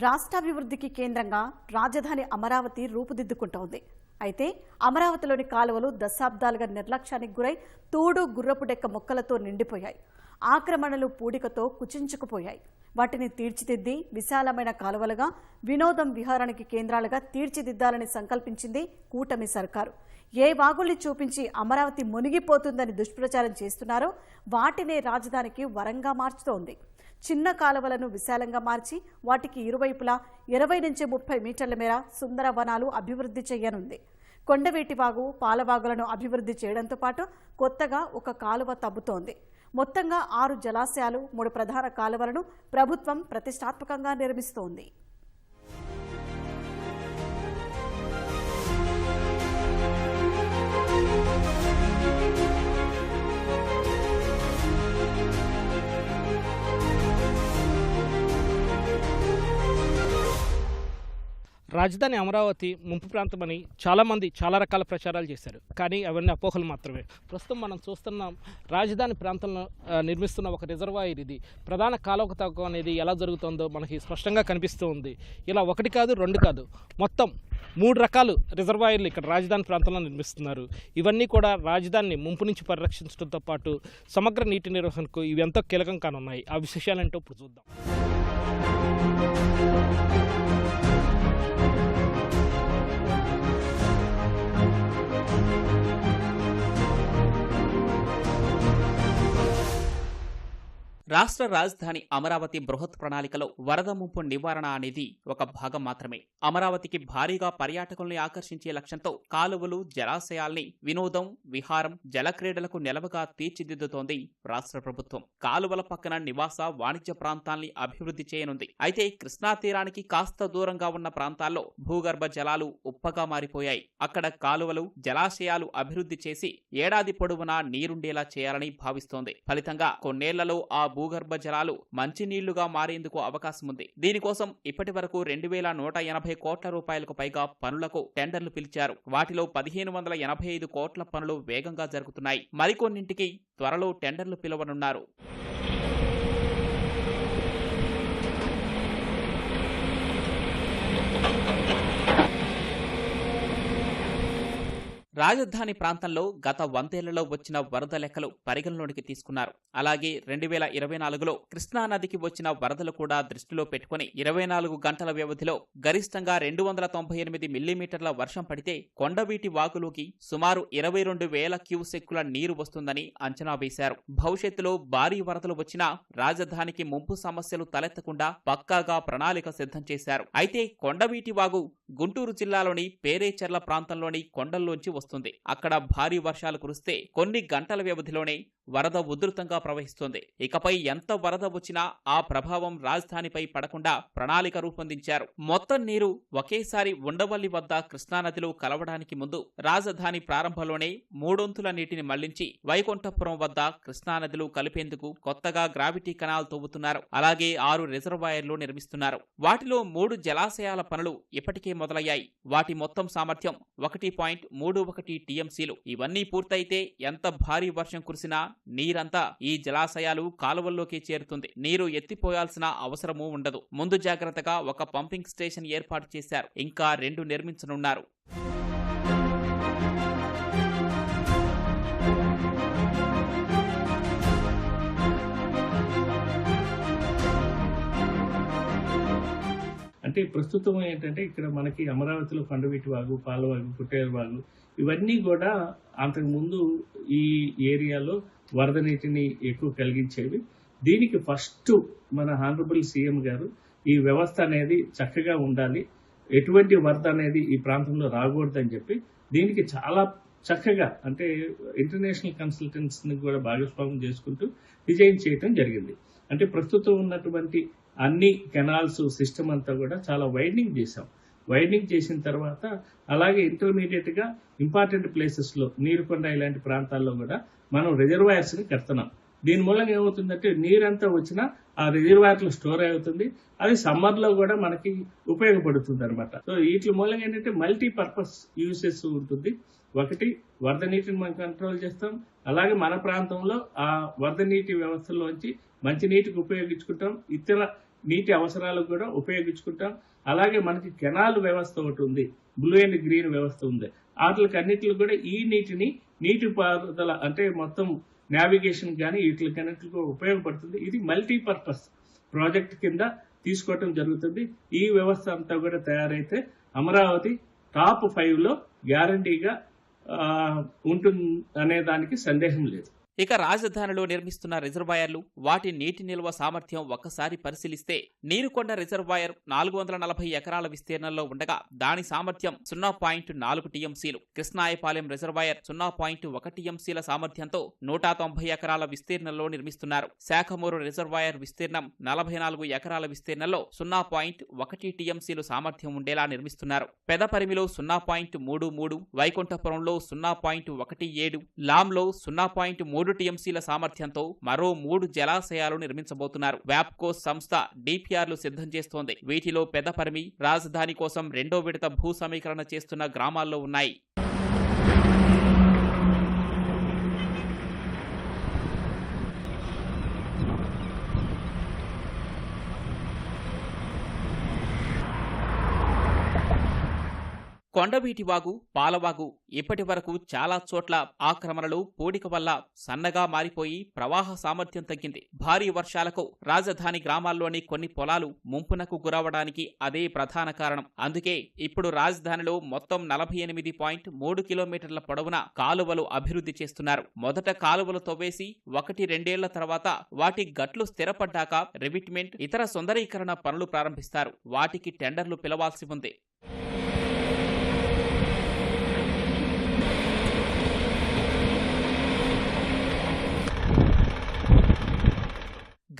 రాష్ట్రాభివృద్ధికి కేంద్రంగా రాజధాని అమరావతి రూపుదిద్దుకుంటోంది. అయితే అమరావతిలోని కాలువలు దశాబ్దాలుగా నిర్లక్ష్యానికి గురై తోడు గుర్రపు డెక్క మొక్కలతో నిండిపోయాయి. ఆక్రమణలు పూడికతో కుచించుకుపోయాయి. వాటిని తీర్చిదిద్ది విశాలమైన కాలువలుగా, వినోదం విహారానికి కేంద్రాలుగా తీర్చిదిద్దాలని సంకల్పించింది కూటమి సర్కారు. ఏ వాగుల్ని చూపించి అమరావతి మునిగిపోతుందని దుష్ప్రచారం చేస్తున్నారో వాటినే రాజధానికి వరంగా మార్చుతోంది. చిన్న కాలువలను విశాలంగా మార్చి వాటికి ఇరువైపులా 20 నుంచి 30 మీటర్ల మేర సుందర వనాలు అభివృద్ధి చేయనుంది. కొండవీటి వాగు, పాలవాగులను అభివృద్ధి చేయడంతో పాటు కొత్తగా ఒక కాలువ తవ్వుతోంది. మొత్తంగా 6 జలాశయాలు, 3 ప్రధాన కాలువలను ప్రభుత్వం ప్రతిష్టాత్మకంగా నిర్మిస్తోంది. రాజధాని అమరావతి ముంపు ప్రాంతమని చాలామంది చాలా రకాల ప్రచారాలు చేశారు. కానీ అవన్నీ అపోహలు మాత్రమే. ప్రస్తుతం మనం చూస్తున్నాం, రాజధాని ప్రాంతంలో నిర్మిస్తున్న ఒక రిజర్వాయర్ ఇది. ప్రధాన కాలువ తవ్వకం అనేది ఎలా జరుగుతుందో మనకి స్పష్టంగా కనిపిస్తూ ఉంది. ఇలా 1 కాదు 2 కాదు, మొత్తం 3 రకాలు రిజర్వాయర్లు ఇక్కడ రాజధాని ప్రాంతంలో నిర్మిస్తున్నారు. ఇవన్నీ కూడా రాజధానిని ముంపు నుంచి పరిరక్షించడంతో పాటు సమగ్ర నీటి నిర్వహణకు ఇవి ఎంతో కీలకం కానున్నాయి. ఆ విశేషాలేంటో ఇప్పుడు చూద్దాం. రాష్ట్ర రాజధాని అమరావతి బృహత్ ప్రణాళికలో వరద ముంపు నివారణ అనేది ఒక భాగం మాత్రమే. అమరావతికి భారీగా పర్యాటకుల్ని ఆకర్షించే లక్ష్యంతో కాలువలు, జలాశయాల్ని వినోదం, విహారం, జలక్రీడలకు నెలవుగా తీర్చిదిద్దుతోంది రాష్ట్ర ప్రభుత్వం. కాలువల పక్కన నివాస, వాణిజ్య ప్రాంతాల్ని అభివృద్ధి చేయనుంది. అయితే కృష్ణా తీరానికి కాస్త దూరంగా ఉన్న ప్రాంతాల్లో భూగర్భ జలాలు ఉప్పగా మారిపోయాయి. అక్కడ కాలువలు, జలాశయాలు అభివృద్ధి చేసి ఏడాది పొడవునా నీరుండేలా చేయాలని భావిస్తోంది. ఫలితంగా కొన్నేళ్లలో ఆ భూగర్భ జలాలు మంచినీళ్లుగా మారేందుకు అవకాశం ఉంది. దీనికోసం ఇప్పటి వరకు 2180 కోట్ల రూపాయలకు పైగా పనులకు టెండర్లు పిలిచారు. వాటిలో 1585 కోట్ల పనులు వేగంగా జరుగుతున్నాయి. మరికొన్నింటికి త్వరలో టెండర్లు పిలవనున్నారు. రాజధాని ప్రాంతంలో గత 100 ఏళ్లలో వచ్చిన వరద లెక్కలు పరిగణలోనికి తీసుకున్నారు. అలాగే 2024లో కృష్ణానదికి వచ్చిన వరదలు కూడా దృష్టిలో పెట్టుకుని 24 గంటల వ్యవధిలో గరిష్టంగా 298 మిల్లీమీటర్ల వర్షం పడితే కొండవీటి వాగులోకి సుమారు 22,000 క్యూసెక్కుల నీరు వస్తుందని అంచనా వేశారు. భవిష్యత్తులో భారీ వరదలు వచ్చినా రాజధానికి ముంపు సమస్యలు తలెత్తకుండా పక్కాగా ప్రణాళిక సిద్ధం చేశారు. అయితే కొండవీటి వాగు గుంటూరు జిల్లాలోని పేరేచెర్ల ప్రాంతంలోని కొండల్లోంచి వస్తుంది. అక్కడ భారీ వర్షాలు కురిస్తే కొన్ని గంటల వ్యవధిలోనే వరద ఉధృతంగా ప్రవహిస్తుంది. ఇకపై ఎంత వరద వచ్చినా ఆ ప్రభావం రాజధానిపై పడకుండా ప్రణాళిక రూపొందించారు. మొత్తం నీరు ఒకేసారి ఉండవల్లి వద్ద కృష్ణానదిలో కలవడానికి ముందు రాజధాని ప్రారంభంలోనే 3 నీటిని మళ్లించి వైకుంఠపురం వద్ద కృష్ణానదిలో కలిపేందుకు కొత్తగా గ్రావిటీ కెనాల్ తవ్వుతున్నారు. అలాగే 6 రిజర్వాయర్లు నిర్మిస్తున్నారు. వాటిలో 3 జలాశయాల పనులు ఇప్పటికే మొదలయ్యాయి. వాటి మొత్తం సామర్థ్యం 1.31 టీఎంసీలు. ఇవన్నీ పూర్తయితే ఎంత భారీ వర్షం కురిసినా నీరంతా ఈ జలాశయాలు, కాలువల్లోకి చేరుతుంది. నీరు ఎత్తిపోయాల్సిన అవసరమూ ఉండదు. ముందు జాగ్రత్తగా ఒక పంపింగ్ స్టేషన్ ఏర్పాటు చేశారు. ఇంకా 2 నిర్మించనున్నారు. అంటే ప్రస్తుతం ఏంటంటే ఇక్కడ మనకి అమరావతిలో కొండవీటి వాగు, పాలవాగు, పుట్టేరు వాగు ఇవన్నీ కూడా అంతకుముందు ఈ ఏరియాలో వరద నీటిని ఎక్కువ కలిగించేవి. దీనికి ఫస్ట్ మన హానరబుల్ సీఎం గారు ఈ వ్యవస్థ అనేది చక్కగా ఉండాలి, ఎటువంటి వరద అనేది ఈ ప్రాంతంలో రాకూడదని చెప్పి దీనికి చాలా చక్కగా అంటే ఇంటర్నేషనల్ కన్సల్టెంట్స్ని కూడా భాగస్వామ్యం చేసుకుంటూ డిజైన్ చేయటం జరిగింది. అంటే ప్రస్తుతం ఉన్నటువంటి అన్ని కెనాల్స్ సిస్టమ్ అంతా కూడా చాలా వైడనింగ్ చేశాం. వైడనింగ్ చేసిన తర్వాత అలాగే ఇంటర్మీడియట్గా ఇంపార్టెంట్ ప్లేసెస్లో నీరుకొండ ఇలాంటి ప్రాంతాల్లో కూడా మనం రిజర్వాయర్స్ని కడుతున్నాం. దీని మూలంగా ఏమవుతుందంటే నీరంతా వచ్చినా ఆ రిజర్వాయర్లో స్టోర్ అవుతుంది. అది సమ్మర్లో కూడా మనకి ఉపయోగపడుతుంది అనమాట. సో వీటి మూలంగా ఏంటంటే మల్టీపర్పస్ యూసెస్ ఉంటుంది. ఒకటి వరద నీటిని మనం కంట్రోల్ చేస్తాం, అలాగే మన ప్రాంతంలో ఆ వరద నీటి వ్యవస్థలోంచి మంచి నీటికి ఉపయోగించుకుంటాం, ఇతర నీటి అవసరాలకు కూడా ఉపయోగించుకుంటాం. అలాగే మనకి కెనాల్ వ్యవస్థ ఒకటి ఉంది, బ్లూ అండ్ గ్రీన్ వ్యవస్థ ఉంది. వాటికి అన్నిటికి కూడా ఈ నీటిపారుదల అంటే మొత్తం నావిగేషన్ కానీ వీటికన్నిటికి ఉపయోగపడుతుంది. ఇది మల్టీపర్పస్ ప్రాజెక్ట్ కింద తీసుకోవటం జరుగుతుంది. ఈ వ్యవస్థ అంతా కూడా తయారైతే అమరావతి టాప్ 5లో గ్యారంటీగా ఉంటుంది అనే దానికి సందేహం లేదు. ఇక రాజధానిలో నిర్మిస్తున్న రిజర్వాయర్లు, వాటి నీటి నిల్వ సామర్థ్యం ఒక్కసారి పరిశీలిస్తే నీరుకొండ రిజర్వాయర్ 440 ఎకరాల విస్తీర్ణంలో ఉండగా దాని సామర్థ్యం 0.4 టీఎంసీలు. కృష్ణాయపాలెం రిజర్వాయర్ 0.1 టీఎంసీల సామర్థ్యంతో 190 ఎకరాల విస్తీర్ణంలో నిర్మిస్తున్నారు. శాఖమూరు రిజర్వాయర్ విస్తీర్ణం 44 ఎకరాల విస్తీర్ణంలో 0.1 టీఎంసీలు సామర్థ్యం ఉండేలా నిర్మిస్తున్నారు. పెదపరిమిలో 0.33, వైకుంఠపురంలో 0.17, లాంలో 0.3 టీఎంసీల సామర్థ్యంతో మరో 3 జలాశయాలు నిర్మించబోతున్నారు. వ్యాప్కో సంస్థ డిపిఆర్లు సిద్ధం చేస్తోంది. వీటిలో పెదపరిమి, రాజధాని కోసం 2వ విడత భూ సమీకరణ చేస్తున్న గ్రామాల్లో ఉన్నాయి. కొండవీటివాగు, పాలవాగు ఇప్పటి వరకు చాలా చోట్ల ఆక్రమణలు, పూడిక వల్ల సన్నగా మారిపోయి ప్రవాహ సామర్థ్యం తగ్గింది. భారీ వర్షాలకు రాజధాని గ్రామాల్లోని కొన్ని పొలాలు ముంపునకు గురవడానికి అదే ప్రధాన కారణం. అందుకే ఇప్పుడు రాజధానిలో మొత్తం 48.3 కిలోమీటర్ల పొడవున కాలువలు అభివృద్ధి చేస్తున్నారు. మొదట కాలువలు తవ్వేసి 1-2 ఏళ్ల తర్వాత వాటి గట్లు స్థిరపడ్డాక రివిట్మెంట్, ఇతర సుందరీకరణ పనులు ప్రారంభిస్తారు. వాటికి టెండర్లు పిలవాల్సి ఉంది.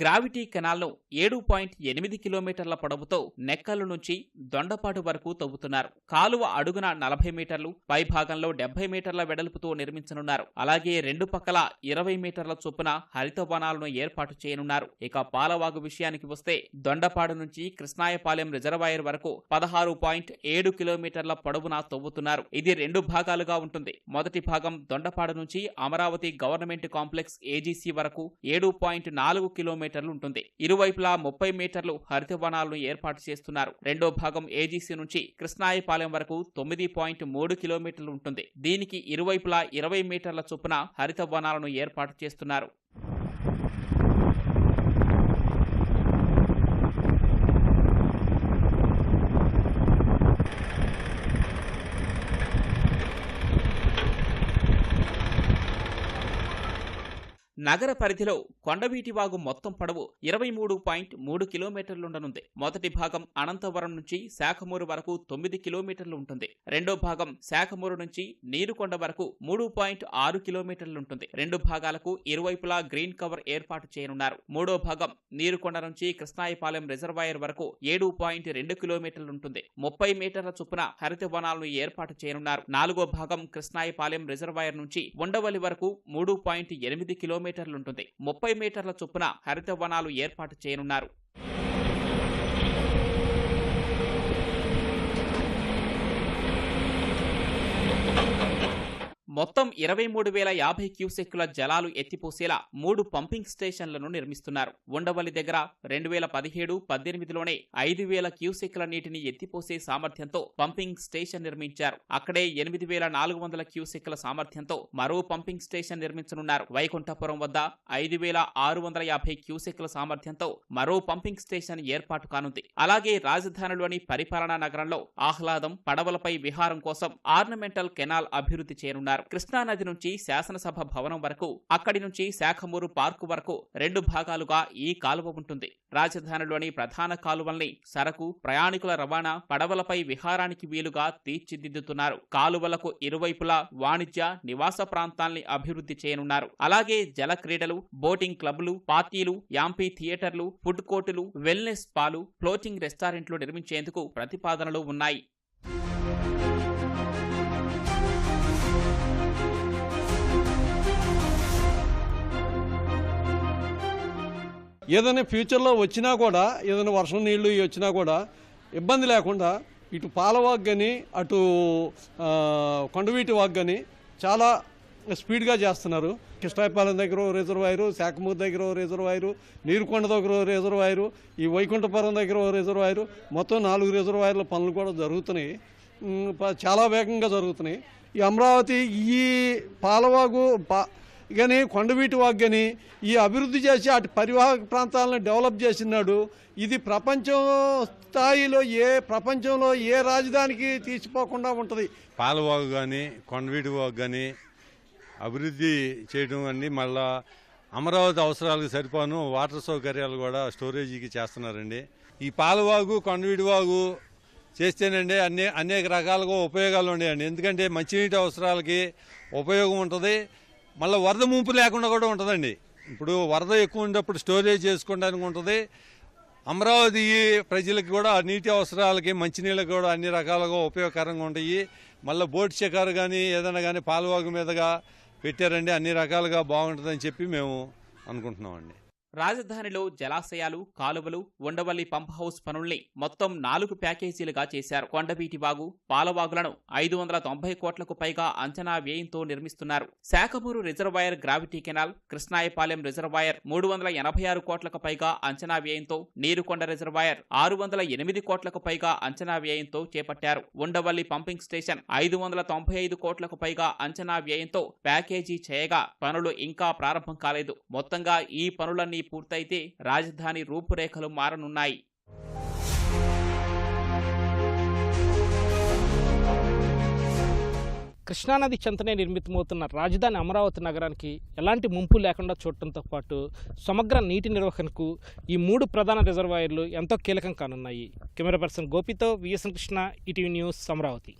గ్రావిటీ కెనాల్ను 7.8 కిలోమీటర్ల పొడవుతో నెక్కల్లు నుంచి దొండపాడు వరకు తవ్వుతున్నారు. కాలువ అడుగున 40 మీటర్లు, పైభాగంలో 70 మీటర్ల వెడల్పుతో నిర్మించనున్నారు. అలాగే 2 పక్కల 20 మీటర్ల చొప్పున హరిత వనాలను ఏర్పాటు చేయనున్నారు. ఇక పాలవాగు విషయానికి వస్తే దొండపాడు నుంచి కృష్ణాయపాలెం రిజర్వాయర్ వరకు 16.7 కిలోమీటర్ల పొడవున తవ్వుతున్నారు. ఇది 2 భాగాలుగా ఉంటుంది. మొదటి భాగం దొండపాడు నుంచి అమరావతి గవర్నమెంట్ కాంప్లెక్స్ ఏజీసీ వరకు 7.4 కిలోమీటర్లు ఉంటుంది. ఇరువైపులా 30 మీటర్లు హరిత వనాలను ఏర్పాటు చేస్తున్నారు. రెండో భాగం ఏజీసీ నుంచి కృష్ణాయపాలెం వరకు 9.3 కిలోమీటర్లు ఉంటుంది. దీనికి ఇరువైపులా 20 మీటర్ల చొప్పున హరిత వనాలను ఏర్పాటు చేస్తున్నారు. నగర పరిధిలో కొండవీటివాగు మొత్తం పొడవు 23.3 కిలోమీటర్లుండనుంది. మొదటి భాగం అనంతవరం నుంచి శాఖమూరు వరకు 9 కిలోమీటర్లు ఉంటుంది. రెండో భాగం శాఖమూరు నుంచి నీరుకొండ వరకు 3.6 కిలోమీటర్లుంటుంది. 2 భాగాలకు ఇరువైపులా గ్రీన్ కవర్ ఏర్పాటు చేయనున్నారు. మూడో భాగం నీరుకొండ నుంచి కృష్ణాయపాలెం రిజర్వాయర్ వరకు 7.2 కిలోమీటర్లుంటుంది. 30 మీటర్ల చొప్పున హరిత వనాలను ఏర్పాటు చేయనున్నారు. నాలుగో భాగం కృష్ణాయపాలెం రిజర్వాయర్ నుంచి ఉండవల్లి వరకు 3.8 కిలోమీటర్లుంటుంది. 30 మీటర్ల చొప్పున హరిత వనాలు ఏర్పాటు చేయనున్నారు. మొత్తం 23,050 క్యూసెక్కుల జలాలు ఎత్తిపోసేలా 3 పంపింగ్ స్టేషన్లను నిర్మిస్తున్నారు. ఉండవల్లి దగ్గర 2017-18లోనే 5,000 క్యూసెక్కుల నీటిని ఎత్తిపోసే సామర్థ్యంతో పంపింగ్ స్టేషన్ నిర్మించారు. అక్కడే 8,400 క్యూసెక్కుల సామర్థ్యంతో మరో పంపింగ్ స్టేషన్ నిర్మించనున్నారు. వైకుంఠపురం వద్ద 5,650 క్యూసెక్కుల సామర్థ్యంతో మరో పంపింగ్ స్టేషన్ ఏర్పాటు కానుంది. అలాగే రాజధానిలోని పరిపాలనా నగరంలో ఆహ్లాదం, పడవలపై విహారం కోసం ఆర్నమెంటల్ కెనాల్ అభివృద్ధి చేయనున్నారు. కృష్ణానది నుంచి శాసనసభ భవనం వరకు, అక్కడి నుంచి శాఖమూరు పార్కు వరకు 2 భాగాలుగా ఈ కాలువ ఉంటుంది. రాజధానిలోని ప్రధాన కాలువల్ని సరకు, ప్రయాణికుల రవాణా, పడవలపై విహారానికి వీలుగా తీర్చిదిద్దుతున్నారు. కాలువలకు ఇరువైపులా వాణిజ్య, నివాస ప్రాంతాల్ని అభివృద్ధి చేయనున్నారు. అలాగే జల క్రీడలు, బోటింగ్ క్లబ్లు, పార్టీలు, యాంపీ థియేటర్లు, ఫుడ్ కోర్టులు, వెల్నెస్ స్పాలు, ఫ్లోటింగ్ రెస్టారెంట్లు నిర్మించేందుకు ప్రతిపాదనలు ఉన్నాయి. ఏదైనా ఫ్యూచర్లో వచ్చినా కూడా, ఏదైనా వర్షం నీళ్లు వచ్చినా కూడా ఇబ్బంది లేకుండా ఇటు పాలవాగు కానీ అటు కొండవీటి వాగు కానీ చాలా స్పీడ్గా చేస్తున్నారు. కృష్ణాయపాలెం దగ్గర ఓ రిజర్వాయరు, శాఖమూరు దగ్గర ఓ రిజర్వాయరు, నీరుకొండ దగ్గర ఓ రిజర్వాయరు, ఈ వైకుంఠపురం దగ్గర ఓ రిజర్వాయరు, మొత్తం 4 రిజర్వాయర్ల పనులు కూడా జరుగుతున్నాయి. చాలా వేగంగా జరుగుతున్నాయి. ఈ అమరావతి ఈ పాలవాగు కానీ కొండవీటి వాగు కానీ ఈ అభివృద్ధి చేసి అటు పరివాహక ప్రాంతాలను డెవలప్ చేసినాడు. ఇది ప్రపంచం స్థాయిలో ప్రపంచంలో ఏ రాజధానికి తీసిపోకుండా ఉంటుంది. పాలవాగు కానీ కొండవీటి వాగు కానీ అభివృద్ధి చేయడం అన్నీ మళ్ళా అమరావతి అవసరాలకు సరిపోను వాటర్ సౌకర్యాలు కూడా స్టోరేజీకి చేస్తున్నారండి. ఈ పాలవాగు కొండవీటి వాగు చేస్తేనండి అనేక రకాలుగా ఉపయోగాలు ఉన్నాయండి. ఎందుకంటే మంచినీటి అవసరాలకి ఉపయోగం ఉంటుంది, మళ్ళీ వరద ముంపు లేకుండా కూడా ఉంటుందండి. ఇప్పుడు వరద ఎక్కువ ఉన్నప్పుడు స్టోరేజ్ చేసుకోవడానికి ఉంటుంది. అమరావతి ప్రజలకు కూడా నీటి అవసరాలకి మంచినీళ్ళకి కూడా అన్ని రకాలుగా ఉపయోగకరంగా ఉంటాయి. మళ్ళీ బోట్ షికారు కానీ ఏదైనా కానీ పాలవాగు మీదుగా పెట్టారండి, అన్ని రకాలుగా బాగుంటుందని చెప్పి మేము అనుకుంటున్నామండి. రాజధానిలో జలాశయాలు, కాలువలు, ఉండవల్లి పంప్ హౌస్ పనుల్ని మొత్తం 4 ప్యాకేజీలుగా చేశారు. కొండవీటి వాగు, పాలవాగులను 590 కోట్లకు పైగా అంచనా వ్యయంతో నిర్మిస్తున్నారు. Sakhamuru reservoir gravity canal, Krishnayapalem reservoir 386 కోట్లకు పైగా అంచనా వ్యయంతో, నీరుకొండ రిజర్వాయర్ 608 కోట్లకు పైగా అంచనా వ్యయంతో చేపట్టారు. ఉండవల్లి పంపింగ్ స్టేషన్ 595 కోట్లకు పైగా అంచనా వ్యయంతో ప్యాకేజీ చేయగా పనులు ఇంకా ప్రారంభం కాలేదు. మొత్తంగా ఈ పనులన్నీ పూర్తయితే రాజధాని రూపురేఖలు మారనున్నాయి. కృష్ణానది చెంతనే నిర్మితమవుతున్న రాజధాని అమరావతి నగరానికి ఎలాంటి ముంపు లేకుండా చూడటంతో పాటు సమగ్ర నీటి నిర్వహణకు ఈ 3 ప్రధాన రిజర్వాయర్లు ఎంతో కీలకం కానున్నాయి. కెమెరా పర్సన్ గోపితో VSN Krishna, ETV news, Amaravati.